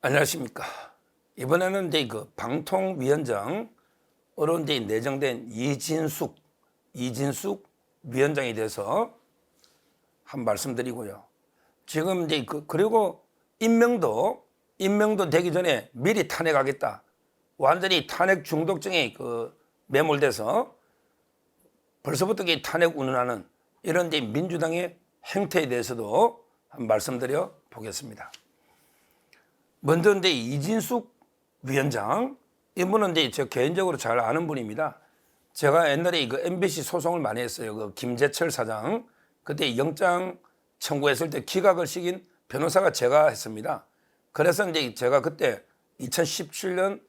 안녕하십니까. 이번에는 이제 그 방통위원장으로 이제 내정된 이진숙 위원장에 대해서 한 말씀드리고요. 지금 이제 그리고 임명도 되기 전에 미리 탄핵하겠다. 완전히 탄핵 중독증에 매몰돼서 벌써부터 탄핵 운운하는 이런 이제 민주당의 행태에 대해서도 한 말씀드려 보겠습니다. 먼저 이제 이진숙 위원장, 이분은 이제 저 개인적으로 잘 아는 분입니다. 제가 옛날에 MBC 소송을 많이 했어요. 김재철 사장 그때 영장 청구했을 때 기각을 시킨 변호사가 제가 했습니다. 그래서 이제 제가 그때 2017년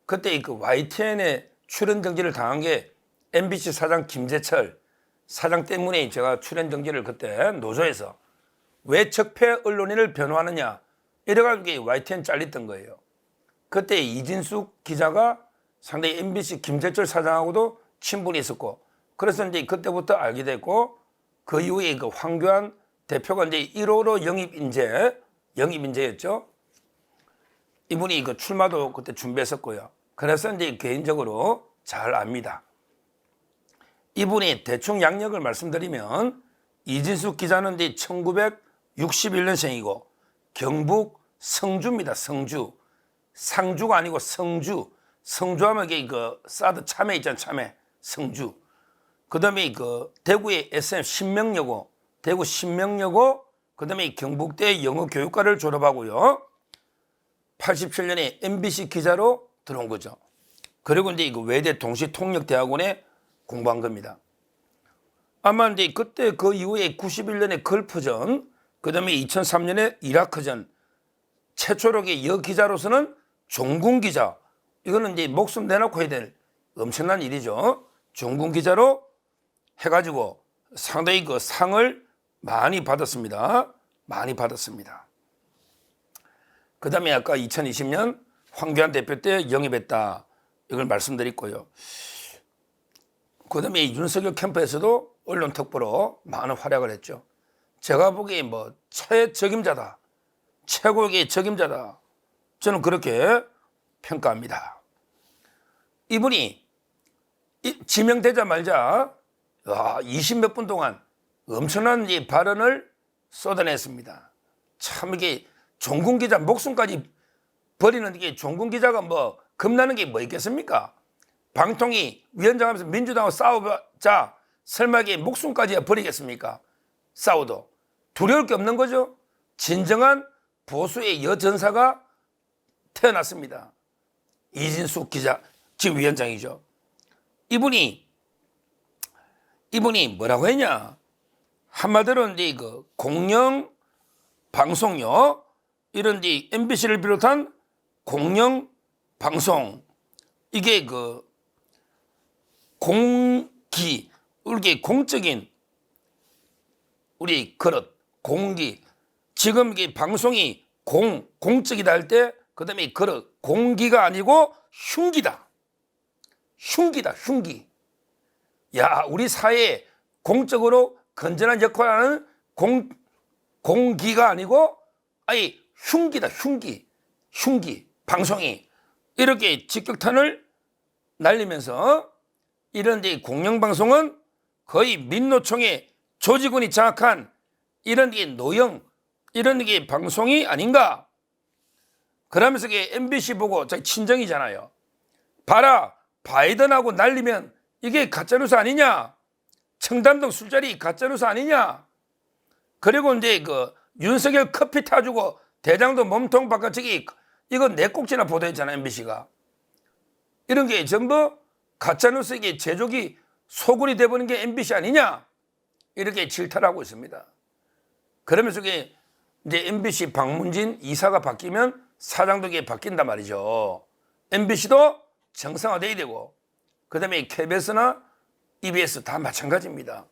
그때 YTN에 출연 정지를 당한 게 MBC 사장 김재철 사장 때문에 제가 출연 정지를 그때 노조에서 왜 적폐 언론인을 변호하느냐 이래가지고 YTN 잘렸던 거예요. 그때 이진숙 기자가 상당히 MBC 김재철 사장하고도 친분이 있었고, 그래서 이제 그때부터 알게 됐고, 그 이후에 황교안 대표가 이제 1호로 영입인재였죠. 이분이 출마도 그때 준비했었고요. 그래서 이제 개인적으로 잘 압니다. 이분이 대충 양력을 말씀드리면 이진숙 기자는 이제 1961년생이고 경북 성주입니다. 성주. 상주가 아니고 성주. 성주하면 사드 참외 있잖아요. 참외. 성주. 그 다음에 대구의 SM 신명여고. 대구 신명여고. 그 다음에 경북대 영어교육과를 졸업하고요. 87년에 MBC 기자로 들어온 거죠. 그리고 이제 외대 동시통역대학원에 공부한 겁니다. 아마 이제 그때 그 이후에 91년에 걸프전, 그 다음에 2003년에 이라크전, 최초로 여기자로서는 종군 기자, 이거는 이제 목숨 내놓고 해야 될 엄청난 일이죠. 종군 기자로 해가지고 상당히 상을 많이 받았습니다. 많이 받았습니다. 그 다음에 아까 2020년 황교안 대표 때 영입했다. 이걸 말씀드렸고요. 그 다음에 윤석열 캠프에서도 언론 특보로 많은 활약을 했죠. 제가 보기에 최적임자다. 최고의 적임자다. 저는 그렇게 평가합니다. 이분이 지명되자 말자 20몇 분 동안 엄청난 발언을 쏟아냈습니다. 참 이게 종군 기자 목숨까지 버리는 게 종군 기자가 겁나는 게 뭐 있겠습니까? 방통위 위원장 하면서 민주당하고 싸우자 설마 이게 목숨까지 버리겠습니까? 싸워도 두려울 게 없는 거죠. 진정한 보수의 여전사가 태어났습니다. 이진숙 기자, 지금 위원장이죠. 이분이 뭐라고 했냐? 한마디로 이제 공영 방송요, 이런 이제 MBC를 비롯한 공영 방송, 이게 공기, 우리 공적인 우리 그릇, 공기. 지금 이게 방송이 공적이다 할 때, 그 다음에 그릇, 공기가 아니고 흉기다. 흉기. 야, 우리 사회에 공적으로 건전한 역할을 하는 공기가 아니고, 아니, 흉기다, 흉기. 방송이. 이렇게 직격탄을 날리면서, 이런 공영방송은 거의 민노총의 조직원이 장악한 이런 노영, 이런 게 방송이 아닌가? 그러면서 MBC 보고 친정이잖아요. 봐라, 바이든하고 날리면 이게 가짜뉴스 아니냐? 청담동 술자리 가짜뉴스 아니냐? 그리고 이제 윤석열 커피 타주고 대장도 몸통 바깥치기, 이거 네 꼭지나 보도했잖아요, MBC가. 이런 게 전부 가짜뉴스, 이게 제조기 소굴이 돼버린 게 MBC 아니냐? 이렇게 질타를 하고 있습니다. 그러면서 이제 MBC 박문진 이사가 바뀌면 사장도 바뀐단 말이죠. MBC도 정상화돼야 되고, 그 다음에 KBS나 EBS 다 마찬가지입니다.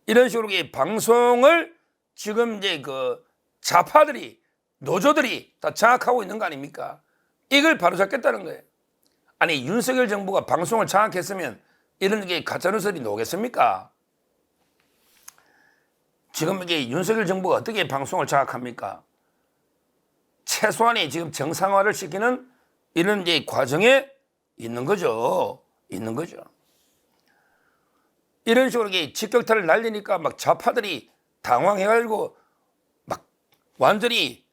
이런 식으로 방송을 지금 이제 좌파들이, 노조들이 다 장악하고 있는 거 아닙니까? 이걸 바로잡겠다는 거예요. 아니, 윤석열 정부가 방송을 장악했으면 이런 게 가짜뉴스들이 나오겠습니까? 지금 이게 윤석열 정부가 어떻게 방송을 장악합니까? 최소한의 지금 정상화를 시키는 이런 이제 과정에 있는 거죠. 있는 거죠. 이런 식으로 직격탄을 날리니까 막 좌파들이 당황해가지고 막 완전히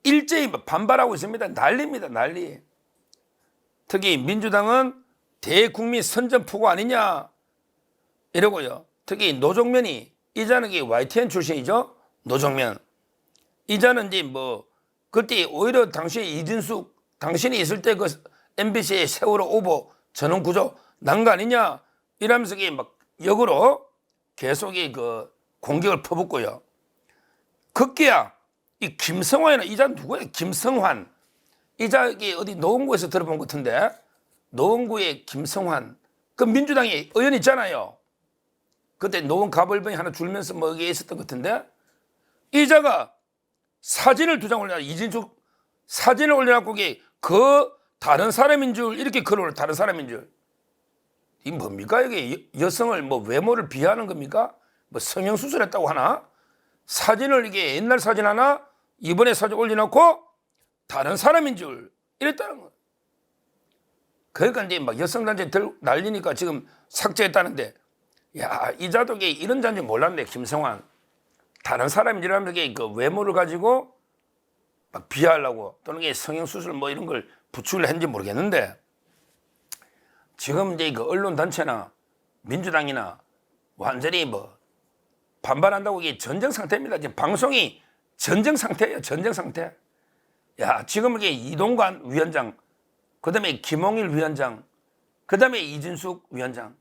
일제히 반발하고 있습니다. 난리입니다, 난리. 특히 민주당은 대국민 선전포고 아니냐 이러고요. 특히 노정면이, 이자는 YTN 출신이죠. 노정면. 이자는 이제 뭐 그때 오히려 당시에 이진숙 당신이 있을 때 그 MBC의 세월호 오보 전원 구조 난 거 아니냐 이러면서 막 역으로 계속 그 공격을 퍼붓고요. 급기야 이 김성환이나 이자 누구예요? 김성환. 이자 어디 노원구에서 들어본 것 같은데, 노원구의 김성환. 그 민주당의 의원 있잖아요. 그때 노원 가벌병이 하나 줄면서 뭐 여기에 있었던 것 같은데, 이자가 사진을 2장 올려놔. 이진숙 사진을 올려놓고 그 다른 사람인 줄 이렇게 글을 다른 사람인 줄. 이 뭡니까 이게? 여성을 뭐 외모를 비하하는 겁니까? 뭐 성형수술했다고 하나? 사진을 이게 옛날 사진 하나 이번에 사진 올려놓고 다른 사람인 줄 이랬다는 거예요. 그러니까 이제 막 여성단체 날리니까 지금 삭제했다는데, 야, 이자독이 이런 잔지 몰랐네. 김성환 다른 사람인 줄 알면서 그 외모를 가지고 막 비하하려고 또는 성형수술 뭐 이런 걸 부추기를 했는지 모르겠는데, 지금 이제 그 언론단체나 민주당이나 완전히 뭐 반발한다고 이게 전쟁 상태입니다. 지금 방송이 전쟁 상태예요. 전쟁 상태. 야, 지금 이게 이동관 위원장, 그 다음에 김홍일 위원장, 그 다음에 이진숙 위원장.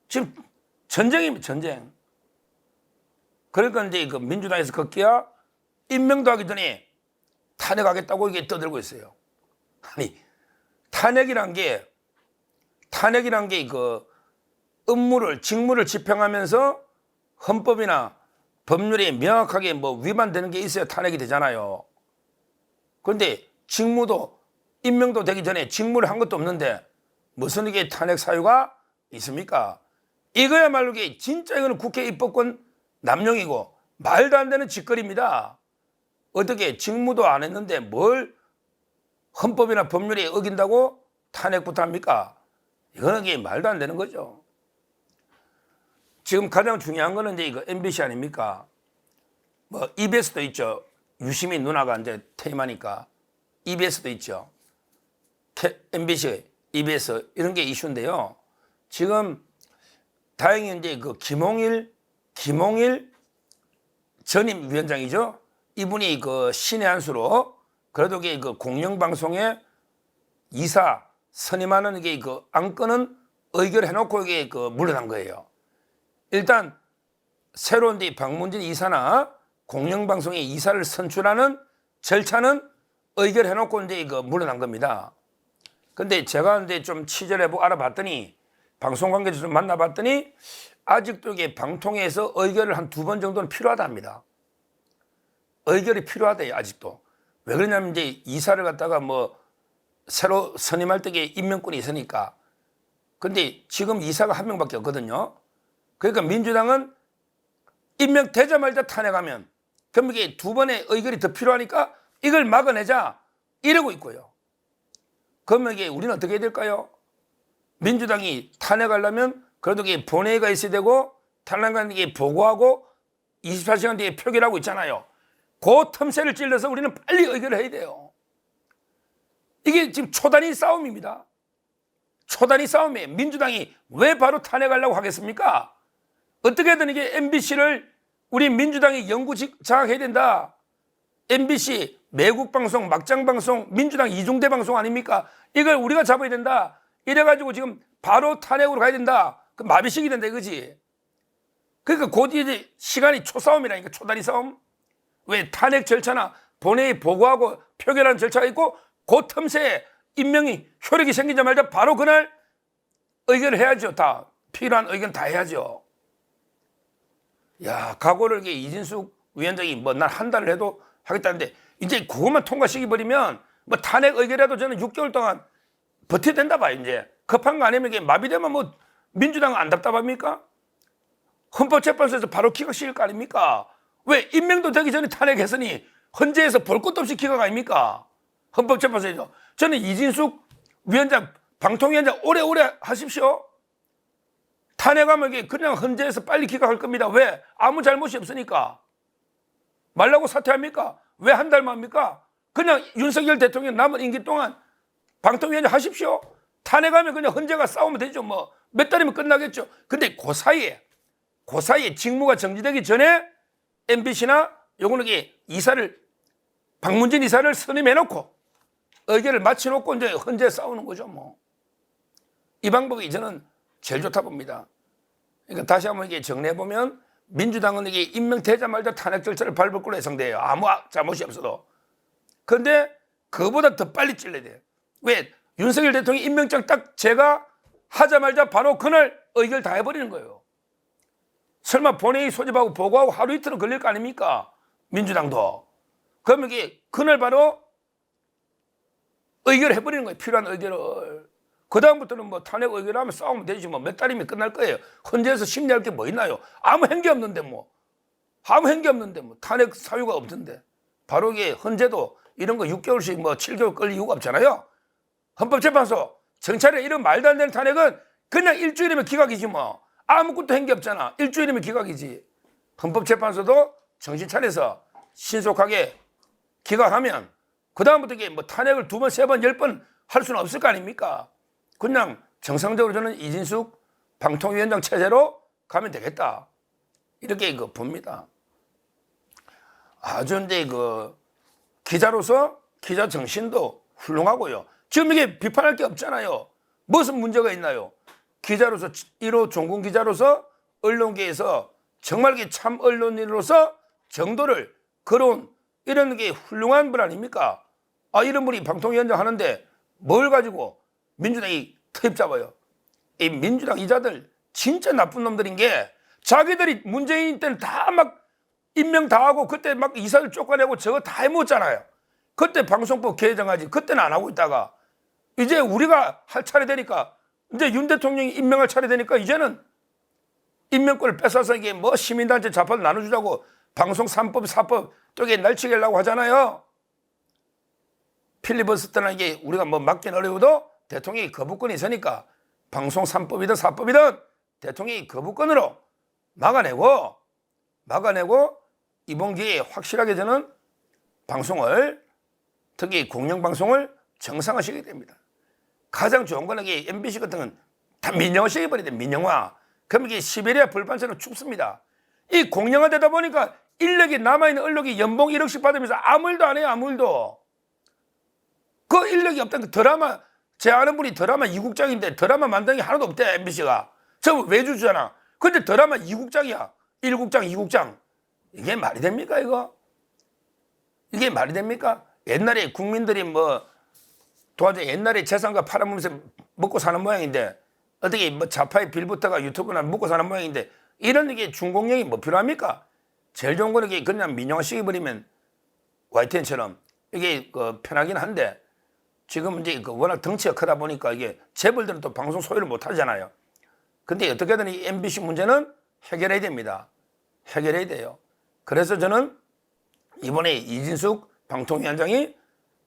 지금 전쟁입니다. 전쟁. 그러니까 이제 그 민주당에서 걷기야 임명도 하기 전에 탄핵하겠다고 이게 떠들고 있어요. 아니, 탄핵이란 게 그 직무를 집행하면서 헌법이나 법률에 명확하게 뭐 위반되는 게 있어야 탄핵이 되잖아요. 그런데 직무도 임명도 되기 전에 직무를 한 것도 없는데 무슨 이게 탄핵 사유가 있습니까? 이거야말로 진짜 이거는 국회 입법권 남용이고 말도 안 되는 짓거리입니다. 어떻게 직무도 안 했는데 뭘 헌법이나 법률에 어긴다고 탄핵부터 합니까? 이거는 게 말도 안 되는 거죠. 지금 가장 중요한 거는 이제 이거 MBC 아닙니까? 뭐 EBS도 있죠. 유시민 누나가 이제 퇴임하니까 EBS도 있죠. MBC, EBS 이런 게 이슈인데요. 지금 다행히 이제 그 김홍일 전임 위원장이죠. 이분이 그 신의 한 수로 그래도 그 공영방송에 이사 선임하는 게 그 안건은 의결해놓고 이게 그 물러난 거예요. 일단 새로운 박문진 이사나 공영방송의 이사를 선출하는 절차는 의결해놓고 이제 그 물러난 겁니다. 근데 제가 이제 좀 취재를 해보고 알아봤더니, 방송 관계자 좀 만나봤더니 아직도 이게 방통위에서 의결을 한 2번 정도는 필요하답니다. 의결이 필요하대요, 아직도. 왜 그러냐면 이제 이사를 갖다가 뭐 새로 선임할 때 임명권이 있으니까. 근데 지금 이사가 1명밖에 없거든요. 그러니까 민주당은 임명되자마자 탄핵하면 그럼 이게 2번의 의결이 더 필요하니까 이걸 막아내자 이러고 있고요. 그러면 이게 우리는 어떻게 해야 될까요? 민주당이 탄핵하려면 그래도 이게 본회의가 있어야 되고 탄핵하는 게 보고하고 24시간 뒤에 표결하고 있잖아요. 그 틈새를 찔러서 우리는 빨리 의결을 해야 돼요. 이게 지금 초단위 싸움입니다. 초단위 싸움이에요. 민주당이 왜 바로 탄핵하려고 하겠습니까? 어떻게든 이게 MBC를 우리 민주당이 영구 장악해야 된다. MBC 매국방송, 막장방송, 민주당 이중대 방송 아닙니까? 이걸 우리가 잡아야 된다. 이래가지고 지금 바로 탄핵으로 가야 된다. 그 마비식이 된다 이거지. 그러니까 곧 이제 시간이 초싸움이라니까, 초단위 싸움. 왜 탄핵 절차나 본회의 보고하고 표결하는 절차가 있고 그 틈새에 임명이 효력이 생기자마자 바로 그날 의결을 해야죠. 다 필요한 의견 다 해야죠. 야, 각오를 이진숙 위원장이 뭐 난 한 달을 해도 하겠다는데 이제 그것만 통과시켜버리면 뭐 탄핵 의결해도 저는 6개월 동안 버텨야 된다 봐요. 이제 급한 거 아니면 이게 마비되면 뭐 민주당은 안 답답합니까? 헌법재판소에서 바로 기각시킬 거 아닙니까? 왜 임명도 되기 전에 탄핵했으니 헌재에서 볼 것도 없이 기각 아닙니까? 헌법재판소에서. 저는 이진숙 위원장, 방통위원장 오래오래 하십시오. 탄핵하면 이게 그냥 헌재에서 빨리 기각할 겁니다. 왜? 아무 잘못이 없으니까. 말라고 사퇴합니까? 왜 한 달만 합니까? 그냥 윤석열 대통령 남은 임기 동안 방통위원장 하십시오. 탄핵하면 그냥 헌재가 싸우면 되죠. 뭐 몇 달이면 끝나겠죠. 근데 그 사이에 직무가 정지되기 전에 MBC나 요거는 이사를 박문진 이사를 선임해놓고 의결을 마쳐놓고 이제 헌재 싸우는 거죠. 뭐 이 방법이 저는 제일 좋다 봅니다. 그러니까 다시 한번 이게 정리해 보면 민주당은 이게 임명되자마자 탄핵 절차를 밟을 걸로 예상돼요. 아무 잘못이 없어도. 그런데 그보다 더 빨리 찔러야 돼요. 왜? 윤석열 대통령 임명장 딱 제가 하자마자 바로 그날 의결 다 해버리는 거예요. 설마 본회의 소집하고 보고하고 하루 이틀은 걸릴 거 아닙니까? 민주당도. 그러면 이게 그날 바로 의결을 해버리는 거예요. 필요한 의결을. 그다음부터는 뭐 탄핵 의결하면 싸우면 되지 뭐 몇 달이면 끝날 거예요. 헌재에서 심리할 게 뭐 있나요? 아무 행기 없는데 뭐. 아무 행기 없는데 뭐. 탄핵 사유가 없던데. 바로 이게 헌재도 이런 거 6개월씩 뭐 7개월 끌릴 이유가 없잖아요. 헌법재판소. 정찰에 이런 말도 안 되는 탄핵은 그냥 일주일이면 기각이지 뭐. 아무것도 행기 없잖아. 일주일이면 기각이지. 헌법재판소도 정신 차려서 신속하게 기각하면 그다음부터 이게 뭐 탄핵을 2번, 3번, 10번 할 수는 없을 거 아닙니까? 그냥 정상적으로 저는 이진숙 방통위원장 체제로 가면 되겠다. 이렇게 봅니다. 아주 이제 기자로서 기자 정신도 훌륭하고요. 지금 이게 비판할 게 없잖아요. 무슨 문제가 있나요? 기자로서 1호 종군 기자로서 언론계에서 정말 참 언론인으로서 정도를 걸어온 이런 게 훌륭한 분 아닙니까? 아, 이런 분이 방통위원장 하는데 뭘 가지고 민주당이 트입 잡아요? 이 민주당 이자들 진짜 나쁜 놈들인 게 자기들이 문재인 때는 다 막 임명 다 하고 그때 막 이사를 쫓아내고 저거 다 해먹었잖아요. 그때 방송법 개정하지. 그때는 안 하고 있다가 이제 우리가 할 차례 되니까 이제 윤 대통령이 임명할 차례 되니까 이제는 임명권을 뺏어서 이게 뭐 시민단체 좌파를 나눠주자고 방송 3법, 4법 쪽에 날치게 하려고 하잖아요. 필리버스터나 이게 우리가 뭐 막긴 어려워도 대통령이 거부권이 있으니까 방송 3법이든 4법이든 대통령이 거부권으로 막아내고 이번 기회에 확실하게 저는 방송을 특히 공영방송을 정상화시키게 됩니다. 가장 좋은 거는 이게 MBC 같은 건 다 민영화시켜버려야 돼. 민영화. 그럼 이게 시베리아 불판처럼 춥습니다. 이 공영화되다 보니까 인력이 남아있는 언론이 연봉 1억씩 받으면서 아무 일도 안 해요. 아무 일도. 그 인력이 없다는 그 드라마 제 아는 분이 드라마 2국장인데 드라마 만드는 게 하나도 없대. MBC가. 저 외주주잖아. 근데 드라마 2국장이야. 1국장 2국장. 이게 말이 됩니까 이거? 이게 말이 됩니까? 옛날에 국민들이 뭐 도와줘 옛날에 재산과 팔아먹으면서 먹고 사는 모양인데 어떻게 뭐 좌파의 빌부터가 유튜브나 먹고 사는 모양인데 이런 게 중공영이 뭐 필요합니까? 제일 좋은 거는 그냥 민영화시켜 버리면 YTN처럼 이게 편하긴 한데 지금 이제 워낙 덩치가 크다 보니까 이게 재벌들은 또 방송 소유를 못 하잖아요. 근데 어떻게든 이 MBC 문제는 해결해야 됩니다. 해결해야 돼요. 그래서 저는 이번에 이진숙 방통위원장이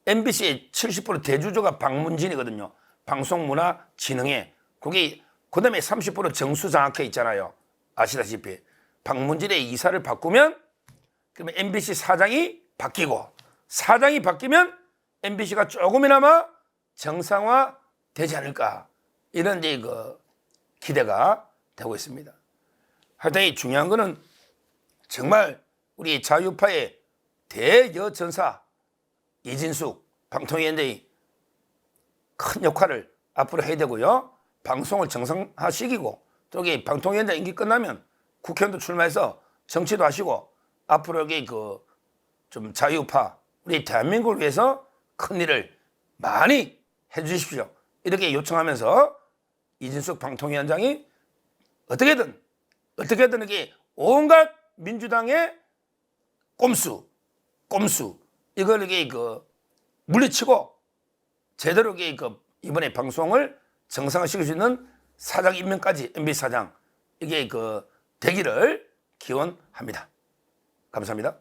MBC의 70% 대주주가 박문진이거든요. 방송문화진흥회. 그게 그다음에 30% 정수장학회 있잖아요. 아시다시피 박문진의 이사를 바꾸면 그러면 MBC 사장이 바뀌고 사장이 바뀌면 MBC가 조금이나마 정상화 되지 않을까 이런 이제 기대가 되고 있습니다. 하여튼 중요한 거는 정말 우리 자유파의 대여전사 이진숙 방통위원장이 큰 역할을 앞으로 해야 되고요. 방송을 정상화시키고 또 방통위원장 임기 끝나면 국회의원도 출마해서 정치도 하시고 앞으로 여기 좀 자유파 우리 대한민국을 위해서 큰 일을 많이 해주십시오. 이렇게 요청하면서 이진숙 방통위원장이 어떻게든 이게 온갖 민주당의 꼼수 이걸 이게 물리치고 제대로 이게 이번에 방송을 정상화시킬 수 있는 사장 임명까지 MBC 사장 이게 되기를 기원합니다. 감사합니다.